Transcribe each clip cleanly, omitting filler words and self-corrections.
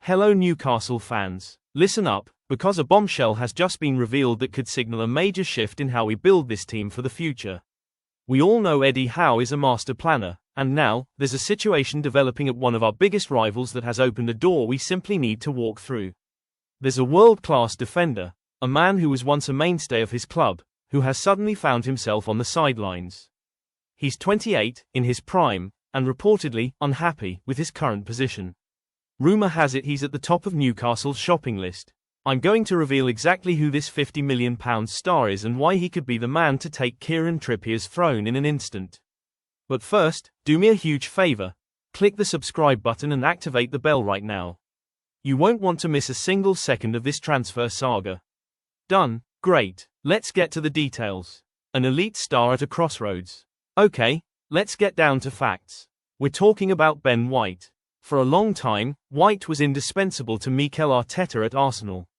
Hello Newcastle fans. Listen up, because a bombshell has just been revealed that could signal a major shift in how we build this team for the future. We all know Eddie Howe is a master planner, and now, there's a situation developing at one of our biggest rivals that has opened a door we simply need to walk through. There's a world-class defender, a man who was once a mainstay of his club, who has suddenly found himself on the sidelines. He's 28, in his prime, and reportedly unhappy with his current position. Rumour has it he's at the top of Newcastle's shopping list. I'm going to reveal exactly who this £50 million star is and why he could be the man to take Kieran Trippier's throne in an instant. But first, do me a huge favour. Click the subscribe button and activate the bell right now. You won't want to miss a single second of this transfer saga. Done? Great. Let's get to the details. An elite star at a crossroads. Okay, let's get down to facts. We're talking about Ben White. For a long time, White was indispensable to Mikel Arteta at Arsenal.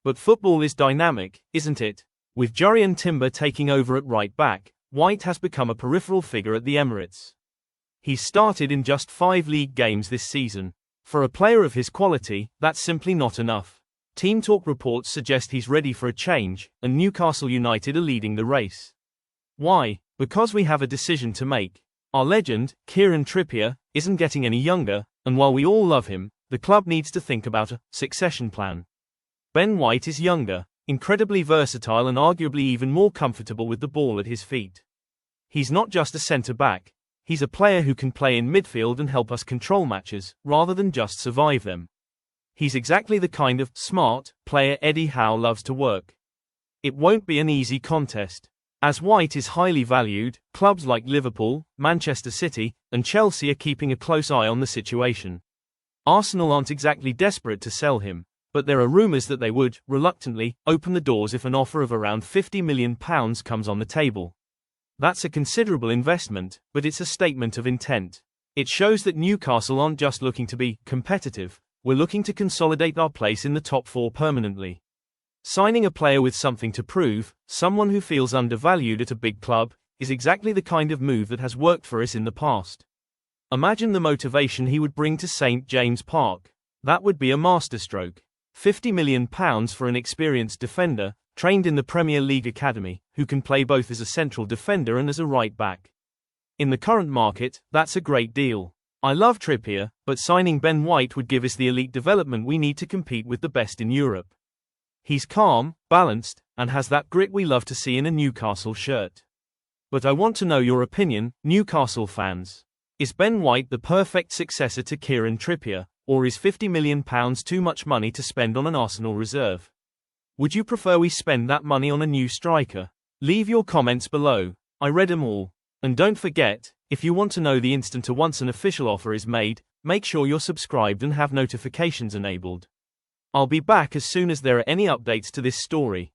But football is dynamic, isn't it? With Jurrien Timber taking over at right back, White has become a peripheral figure at the Emirates. He's started in just 5 league games this season. For a player of his quality, that's simply not enough. Team Talk reports suggest he's ready for a change, and Newcastle United are leading the race. Why? Because we have a decision to make. Our legend, Kieran Trippier, isn't getting any younger, and while we all love him, the club needs to think about a succession plan. Ben White is younger, incredibly versatile and arguably even more comfortable with the ball at his feet. He's not just a centre-back, he's a player who can play in midfield and help us control matches, rather than just survive them. He's exactly the kind of smart player Eddie Howe loves to work. It won't be an easy contest. As White is highly valued, clubs like Liverpool, Manchester City, and Chelsea are keeping a close eye on the situation. Arsenal aren't exactly desperate to sell him, but there are rumours that they would, reluctantly, open the doors if an offer of around £50 million comes on the table. That's a considerable investment, but it's a statement of intent. It shows that Newcastle aren't just looking to be competitive, we're looking to consolidate our place in the top 4 permanently. Signing a player with something to prove, someone who feels undervalued at a big club, is exactly the kind of move that has worked for us in the past. Imagine the motivation he would bring to St James Park. That would be a masterstroke. £50 million for an experienced defender, trained in the Premier League academy, who can play both as a central defender and as a right back. In the current market, that's a great deal. I love Trippier, but signing Ben White would give us the elite development we need to compete with the best in Europe. He's calm, balanced, and has that grit we love to see in a Newcastle shirt. But I want to know your opinion, Newcastle fans. Is Ben White the perfect successor to Kieran Trippier, or is £50 million too much money to spend on an Arsenal reserve? Would you prefer we spend that money on a new striker? Leave your comments below. I read them all. And don't forget, if you want to know the instant once an official offer is made, make sure you're subscribed and have notifications enabled. I'll be back as soon as there are any updates to this story.